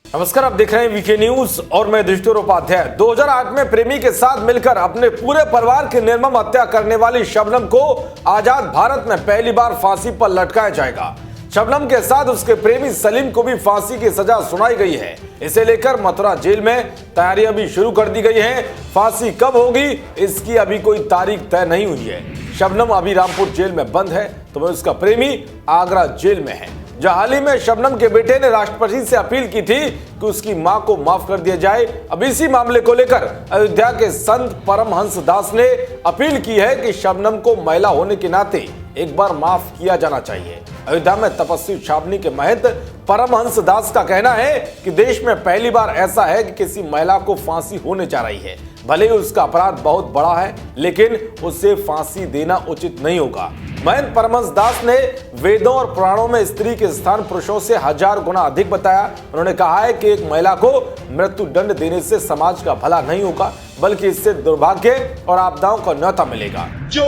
नमस्कार, आप देख रहे हैं वीके न्यूज और मैं धृष्टुर उपाध्याय। 2008 में प्रेमी के साथ मिलकर अपने पूरे परिवार की निर्मम हत्या करने वाली शबनम को आजाद भारत में पहली बार फांसी पर लटकाया जाएगा। शबनम के साथ उसके प्रेमी सलीम को भी फांसी की सजा सुनाई गई है। इसे लेकर मथुरा जेल में तैयारियां भी शुरू कर दी गई हैं। फांसी कब होगी इसकी अभी कोई तारीख तय नहीं हुई है। शबनम अभी रामपुर जेल में बंद है तो वह उसका प्रेमी आगरा जेल में है, जहां हाल ही में शबनम के बेटे ने राष्ट्रपति से अपील की थी कि उसकी मां को माफ कर दिया जाए। अब इसी मामले को लेकर अयोध्या के संत परमहंस दास ने अपील की है कि शबनम को महिला होने के नाते एक बार माफ किया जाना चाहिए। अयोध्या में तपस्वी छावनी के महंत परमहंस दास का कहना है कि देश में पहली बार ऐसा है कि किसी महिला को फांसी होने जा रही है। भले ही उसका अपराध बहुत बड़ा है, लेकिन उसे फांसी देना उचित नहीं होगा। महंत परमहंस दास ने वेदों और पुराणों में स्त्री के स्थान पुरुषों से 1000 गुना अधिक बताया। उन्होंने कहा है कि एक महिला को मृत्यु दंड देने से समाज का भला नहीं होगा, बल्कि इससे दुर्भाग्य और आपदाओं का न्योता मिलेगा। जो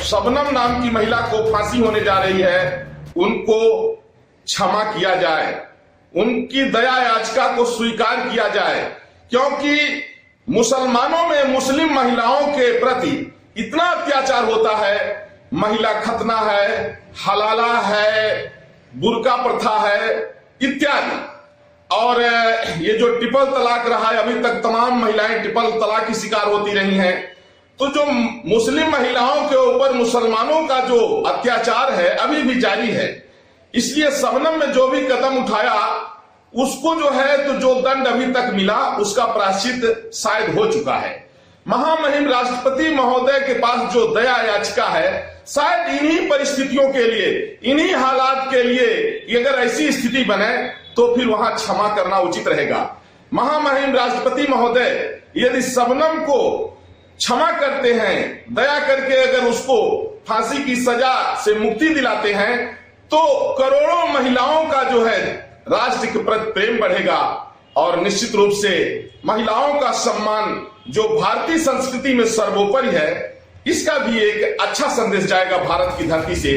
शबनम नाम की महिला को फांसी होने जा रही है, उनको क्षमा किया जाए, उनकी दया याचिका को स्वीकार किया जाए, क्योंकि मुसलमानों में मुस्लिम महिलाओं के प्रति इतना अत्याचार होता है। महिला खतना है, हलाला है, बुर्का प्रथा है इत्यादि। और ये जो ट्रिपल तलाक रहा है, अभी तक तमाम महिलाएं ट्रिपल तलाक की शिकार होती रही हैं। तो जो मुस्लिम महिलाओं के ऊपर मुसलमानों का जो अत्याचार है अभी भी जारी है। इसलिए शबनम में जो भी कदम उठाया उसको जो है तो जो दंड अभी तक मिला उसका प्रायश्चित शायद हो चुका है। महामहिम राष्ट्रपति महोदय के पास जो दया याचिका है, शायद इन्हीं परिस्थितियों के लिए, इन्हीं हालात के लिए अगर ऐसी स्थिति बने तो फिर वहां क्षमा करना उचित रहेगा। महामहिम राष्ट्रपति महोदय यदि शबनम को क्षमा करते हैं, दया करके अगर उसको फांसी की सजा से मुक्ति दिलाते हैं, तो करोड़ों महिलाओं का जो है राष्ट्र के प्रति प्रेम बढ़ेगा और निश्चित रूप से महिलाओं का सम्मान जो भारतीय संस्कृति में सर्वोपरि है, इसका भी एक अच्छा संदेश जाएगा भारत की धरती से।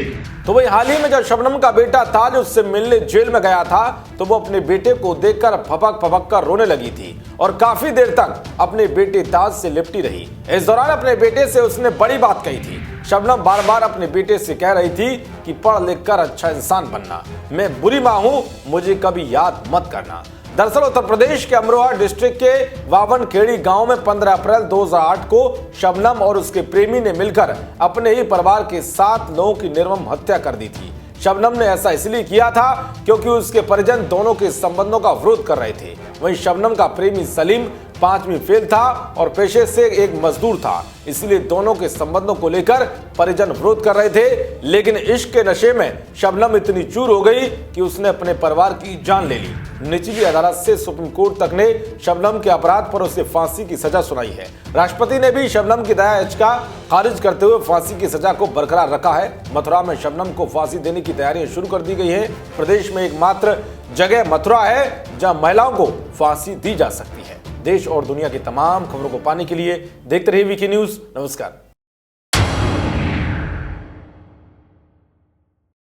तो वही हाल ही में जब शबनम का बेटा ताज उससे मिलने जेल में गया था तो वो अपने बेटे को देखकर फपक कर रोने लगी थी और काफी देर तक अपने बेटे ताज से लिपटी रही। इस दौरान अपने बेटे से उसने बड़ी बात कही थी। शबनम बार बार अपने बेटे से कह रही थी कि पढ़ लिख कर अच्छा इंसान बनना, मैं बुरी मां हूं, मुझे कभी याद मत करना। दरअसल उत्तर प्रदेश के अमरोहा डिस्ट्रिक्ट के वावनखेड़ी गांव में 15 अप्रैल 2008 को शबनम और उसके प्रेमी ने मिलकर अपने ही परिवार के 7 लोगों की निर्मम हत्या कर दी थी। शबनम ने ऐसा इसलिए किया था क्योंकि उसके परिजन दोनों के संबंधों का विरोध कर रहे थे। वहीं शबनम का प्रेमी सलीम 5वीं फेल था और पेशे से एक मजदूर था, इसलिए दोनों के संबंधों को लेकर परिजन विरोध कर रहे थे। लेकिन इश्क के नशे में शबनम इतनी चूर हो गई कि उसने अपने परिवार की जान ले ली। निचली अदालत से सुप्रीम कोर्ट तक ने शबनम के अपराध पर उसे फांसी की सजा सुनाई है। राष्ट्रपति ने भी शबनम की दया याचिका खारिज करते हुए फांसी की सजा को बरकरार रखा है। मथुरा में शबनम को फांसी देने की तैयारियां शुरू कर दी गई है। प्रदेश में एकमात्र जगह मथुरा है जहां महिलाओं को फांसी दी जा सकती है। देश और दुनिया की तमाम खबरों को पाने के लिए देखते रहिए वीके न्यूज। नमस्कार।